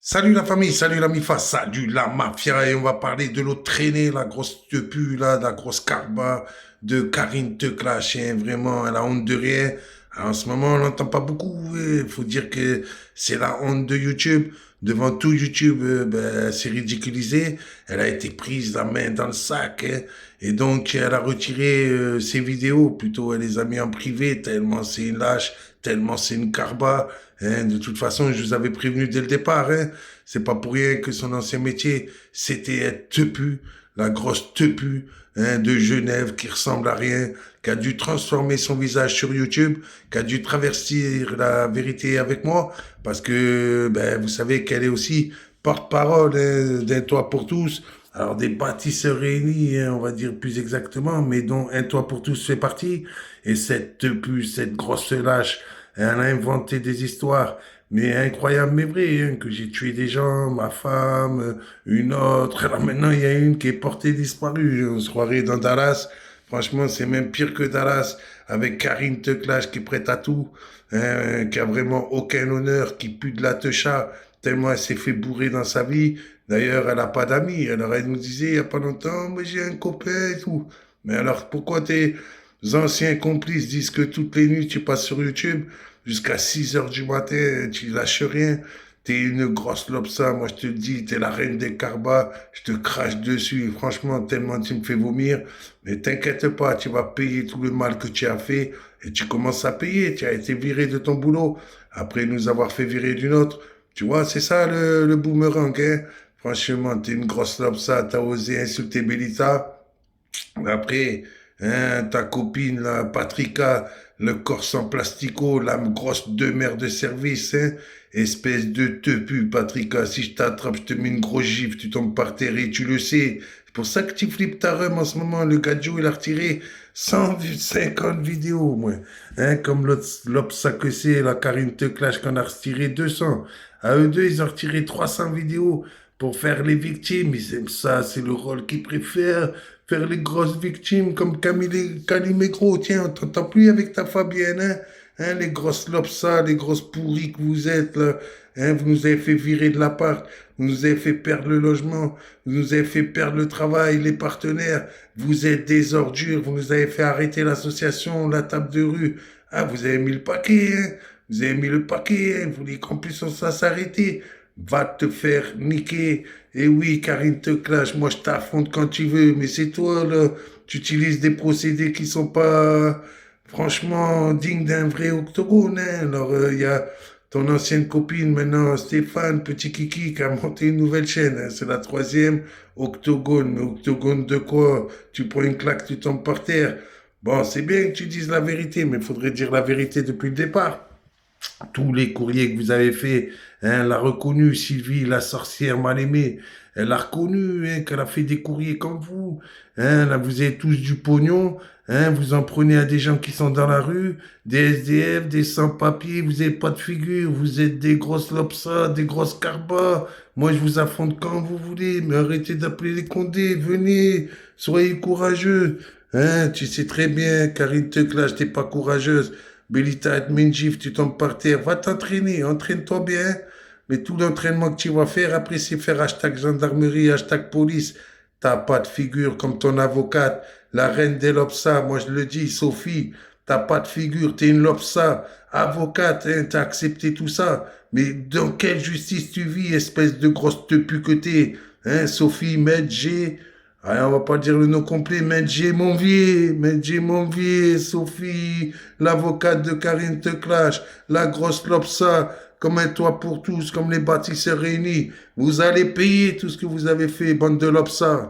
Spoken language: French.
Salut la famille, salut la MIFA, salut la mafia et on va parler de l'autre traînée, la grosse tepu là, la grosse carba de Karine Teclash, hein, vraiment, elle a honte de rien. En ce moment, on n'entend pas beaucoup, il faut dire que c'est la honte de YouTube. Devant tout YouTube, ben, elle s'est ridiculisée, elle a été prise la main dans le sac, hein, et donc elle a retiré ses vidéos, plutôt elle les a mis en privé, tellement c'est une lâche, tellement c'est une carba. Hein, de toute façon, je vous avais prévenu dès le départ. Hein, c'est pas pour rien que son ancien métier, c'était être tepu, la grosse tepu hein, de Genève qui ressemble à rien, qui a dû transformer son visage sur YouTube, qui a dû travestir la vérité avec moi, parce que ben, vous savez qu'elle est aussi porte-parole hein, d'un toit pour tous. Alors des bâtisseurs réunis, hein, on va dire plus exactement, mais dont un toit pour tous fait partie. Et cette tepu, cette grosse lâche, elle a inventé des histoires, mais incroyables, mais vraies, hein, que j'ai tué des gens, ma femme, une autre. Alors maintenant, il y a une qui est portée disparue. On se croirait dans Dallas. Franchement, c'est même pire que Dallas, avec Karine Teclash qui est prête à tout, hein, qui a vraiment aucun honneur, qui pue de la techa, tellement elle s'est fait bourrer dans sa vie. D'ailleurs, elle a pas d'amis. Alors, elle nous disait il y a pas longtemps, moi j'ai un copain et tout. Mais alors, pourquoi tes anciens complices disent que toutes les nuits tu passes sur YouTube jusqu'à 6 heures du matin, tu lâches rien. T'es une grosse lobsa, moi je te le dis, t'es la reine des carbas, je te crache dessus, franchement, tellement tu me fais vomir. Mais t'inquiète pas, tu vas payer tout le mal que tu as fait, et tu commences à payer, tu as été viré de ton boulot, après nous avoir fait virer d'une autre. Tu vois, c'est ça le boomerang, hein. Franchement, t'es une grosse lobsa, t'as osé insulter Belita. Après, hein, ta copine, là, Patrika, le corse en plastico, la grosse demeure de service, hein, espèce de tepu, Patrika, si je t'attrape, je te mets une grosse gifle, tu tombes par terre et tu le sais. C'est pour ça que tu flippes ta rhum en ce moment. Le gadjo, il a retiré 150 vidéos, moi. Hein, comme l'Obsa que c'est, la Karine Teclash, qu'on a retiré 200. À eux deux, ils ont retiré 300 vidéos pour faire les victimes. Ils aiment ça, c'est le rôle qu'ils préfèrent. Faire les grosses victimes comme Camille Calimégro. Tiens, on t'entend plus avec ta Fabienne, hein? Hein, les grosses lopsas, les grosses pourries que vous êtes, là. Hein, vous nous avez fait virer de l'appart. Vous nous avez fait perdre le logement. Vous nous avez fait perdre le travail, les partenaires. Vous êtes des ordures. Vous nous avez fait arrêter l'association, la table de rue. Ah, vous avez mis le paquet, hein? Vous avez mis le paquet, hein? Vous voulez qu'en plus on se fasse arrêter. Va te faire niquer. Et oui, Karine te clash, moi je t'affronte quand tu veux, mais c'est toi, là, tu utilises des procédés qui sont pas, franchement, dignes d'un vrai octogone, hein. Alors, il y a ton ancienne copine, maintenant, Stéphane, petit Kiki, qui a monté une nouvelle chaîne, hein. C'est la troisième, octogone. Mais octogone de quoi? Tu prends une claque, tu tombes par terre. Bon, c'est bien que tu dises la vérité, mais il faudrait dire la vérité depuis le départ. Tous les courriers que vous avez faits, hein, elle a reconnu, Sylvie, la sorcière mal aimée. Elle a reconnu hein, qu'elle a fait des courriers comme vous. Hein, là, vous avez tous du pognon. Hein, vous en prenez à des gens qui sont dans la rue, des SDF, des sans-papiers. Vous n'avez pas de figure. Vous êtes des grosses lopsas, des grosses carbas. Moi, je vous affronte quand vous voulez. Mais arrêtez d'appeler les condés. Venez, soyez courageux. Hein, tu sais très bien, Karine Tecla, t'es pas courageuse. Belita et Minjif, tu tombes par terre. Va t'entraîner, entraîne-toi bien. Mais tout l'entraînement que tu vas faire, après, c'est faire hashtag gendarmerie, hashtag police. T'as pas de figure comme ton avocate, la reine des Lopsa. Moi, je le dis, Sophie, t'as pas de figure, t'es une Lopsa. Avocate, hein, t'as accepté tout ça. Mais dans quelle justice tu vis, espèce de grosse tepu que t'es? Hein, Sophie, Medjé, ah, on va pas dire le nom complet, Medjé Monvier, Sophie, l'avocate de Karine Teclash, la grosse Lopsa, comme un toit pour tous, comme les bâtisseurs réunis. Vous allez payer tout ce que vous avez fait, bande de Lopsa.